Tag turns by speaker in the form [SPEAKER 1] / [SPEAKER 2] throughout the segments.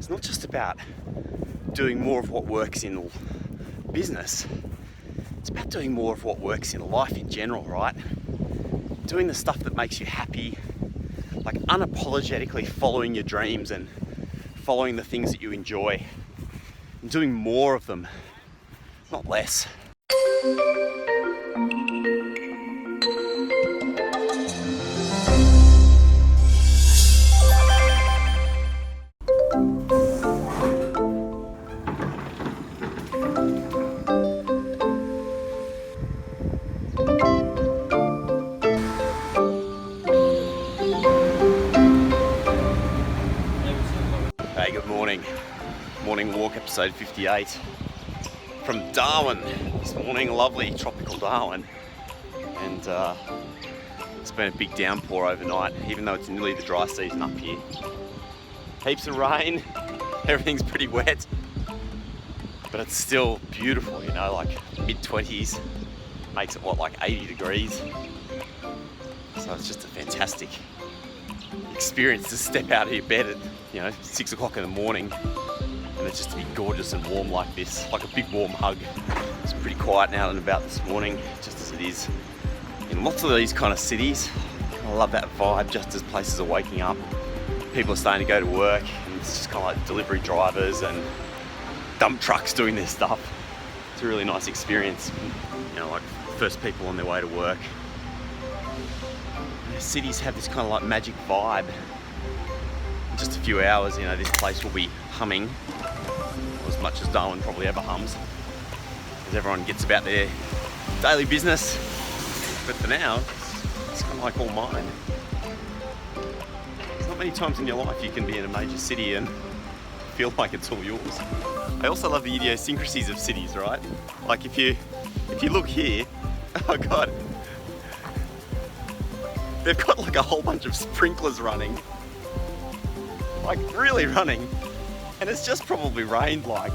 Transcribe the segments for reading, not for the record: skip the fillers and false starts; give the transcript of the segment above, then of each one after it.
[SPEAKER 1] it's not just about doing more of what works in business. It's about doing more of what works in life in general, right? Doing the stuff that makes you happy, like unapologetically following your dreams and following the things that you enjoy and doing more of them, not less. Hey, good morning. Morning walk, episode 58 from Darwin. This morning, lovely tropical Darwin, and it's been a big downpour overnight, even though it's nearly the dry season up here. Heaps of rain, everything's pretty wet, but it's still beautiful, you know, like mid-20s, makes it what, like 80 degrees. So it's just a fantastic experience to step out of your bed at 6 o'clock in the morning and it's just to be gorgeous and warm like this, like a big warm hug. It's pretty quiet out and about this morning, just as it is in lots of these kind of cities. I love that vibe just as places are waking up. People are starting to go to work and it's just kind of like delivery drivers and dump trucks doing their stuff. It's a really nice experience, like first people on their way to work. Cities have this kind of like magic vibe. In just a few hours, this place will be humming, as much as Darwin probably ever hums, as everyone gets about their daily business. But for now, it's kind of like all mine. There's not many times in your life you can be in a major city and feel like it's all yours. I also love the idiosyncrasies of cities, right? Like if you look here, oh God, they've got like a whole bunch of sprinklers running, like really running, and it's just probably rained like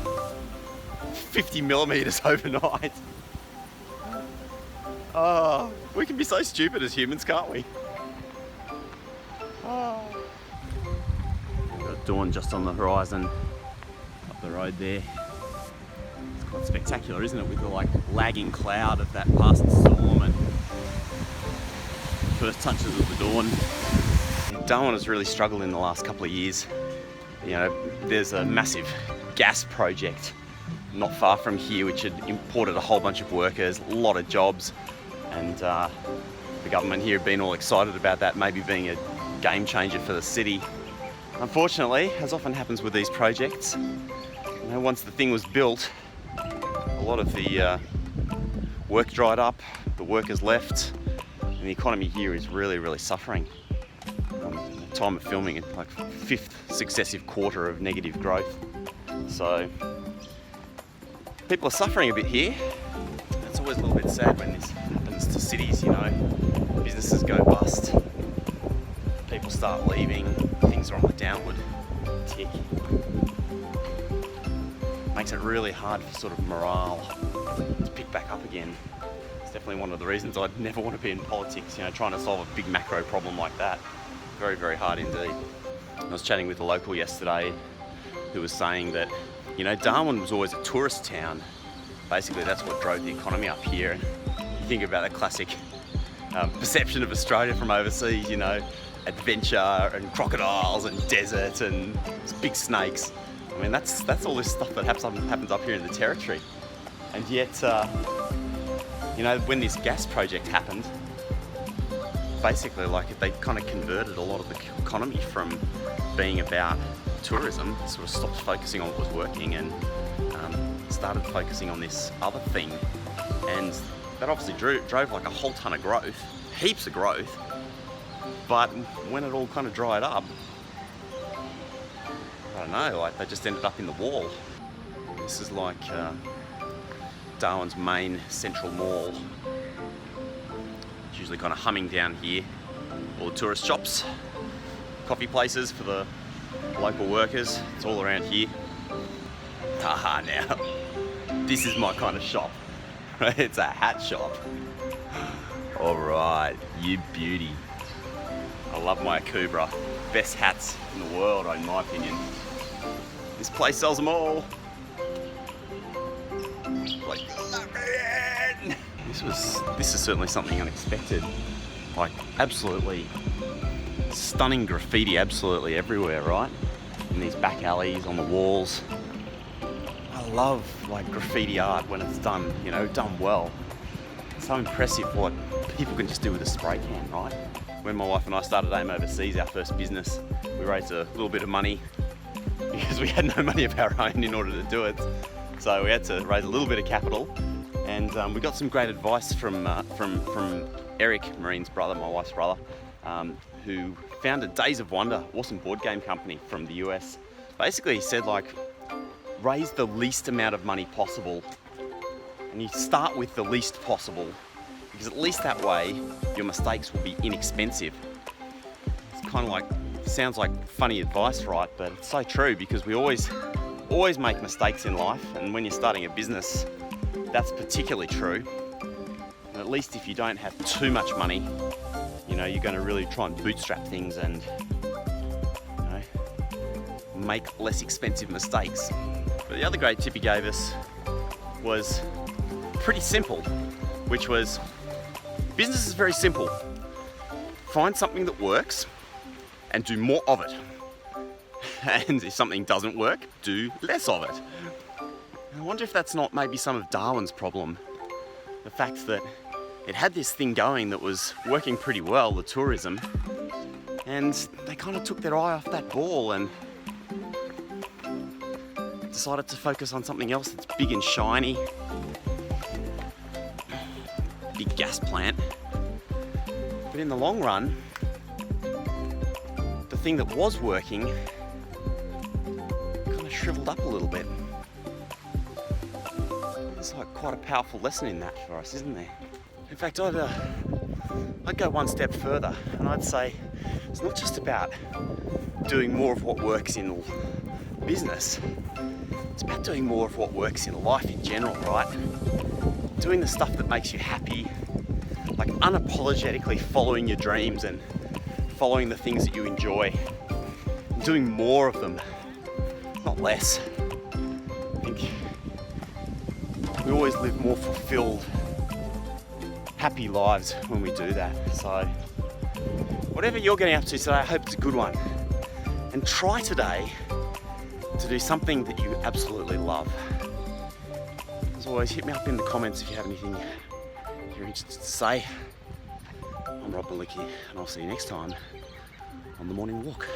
[SPEAKER 1] 50 millimeters overnight. Oh, we can be so stupid as humans, can't we? Oh. Got dawn just on the horizon, up the road there. It's quite spectacular, isn't it, with the like lagging cloud of that past storm and first touches of the dawn. Darwin has really struggled in the last couple of years. There's a massive gas project not far from here which had imported a whole bunch of workers, a lot of jobs, and the government here have been all excited about that maybe being a game changer for the city. Unfortunately, as often happens with these projects, once the thing was built, a lot of the work dried up, the workers left, and the economy here is really, really suffering. Time of filming, it's like 5th successive quarter of negative growth. So people are suffering a bit here. It's always a little bit sad when this happens to cities, businesses go bust, people start leaving, things are on the downward tick. Makes it really hard for sort of morale to pick back up again. Definitely one of the reasons I'd never want to be in politics, trying to solve a big macro problem like that. Very, very hard indeed. I was chatting with a local yesterday who was saying that, Darwin was always a tourist town. Basically, that's what drove the economy up here. You think about the classic perception of Australia from overseas, adventure and crocodiles and desert and big snakes. I mean, that's all this stuff that happens up here in the territory. And yet, when this gas project happened, basically they kind of converted a lot of the economy from being about tourism, sort of stopped focusing on what was working and started focusing on this other thing. And that obviously drove like a whole ton of growth, heaps of growth. But when it all kind of dried up, I don't know, they just ended up in the wall. This is like Darwin's main central mall. It's usually kind of humming down here. All the tourist shops, coffee places for the local workers. It's all around here. Haha, now, this is my kind of shop. It's a hat shop. All right, you beauty. I love my Akubra. Best hats in the world, in my opinion. This place sells them all. Like, this is certainly something unexpected. Like, absolutely stunning graffiti absolutely everywhere, right? In these back alleys, on the walls. I love like graffiti art when it's done, you know, done well. It's so impressive what people can just do with a spray can, right? When my wife and I started AIM Overseas, our first business, we raised a little bit of money because we had no money of our own in order to do it. So we had to raise a little bit of capital, and we got some great advice from Eric, Marine's brother, my wife's brother, who founded Days of Wonder, awesome board game company from the US. Basically, he said, like, raise the least amount of money possible, and you start with the least possible, because at least that way your mistakes will be inexpensive. It's kind of like, sounds like funny advice, right? But it's so true, because we always make mistakes in life, and when you're starting a business, that's particularly true. And at least if you don't have too much money, you know, you're going to really try and bootstrap things and, you know, make less expensive mistakes. But the other great tip he gave us was pretty simple, which was, business is very simple. Find something that works and do more of it. And if something doesn't work, do less of it. And I wonder if that's not maybe some of Darwin's problem. The fact that it had this thing going that was working pretty well, the tourism, and they kind of took their eye off that ball and decided to focus on something else that's big and shiny. Big gas plant. But in the long run, the thing that was working kind of shriveled up a little bit. There's like quite a powerful lesson in that for us, isn't there? In fact, I'd go one step further, and I'd say it's not just about doing more of what works in business. It's about doing more of what works in life in general, right? Doing the stuff that makes you happy, like unapologetically following your dreams and following the things that you enjoy. Doing more of them, not less. I think we always live more fulfilled, happy lives when we do that. So whatever you're getting up to today, I hope it's a good one. And try today to do something that you absolutely love. As always, hit me up in the comments if you have anything you're interested to say. I'm Rob Malicki, and I'll see you next time on The Morning Walk.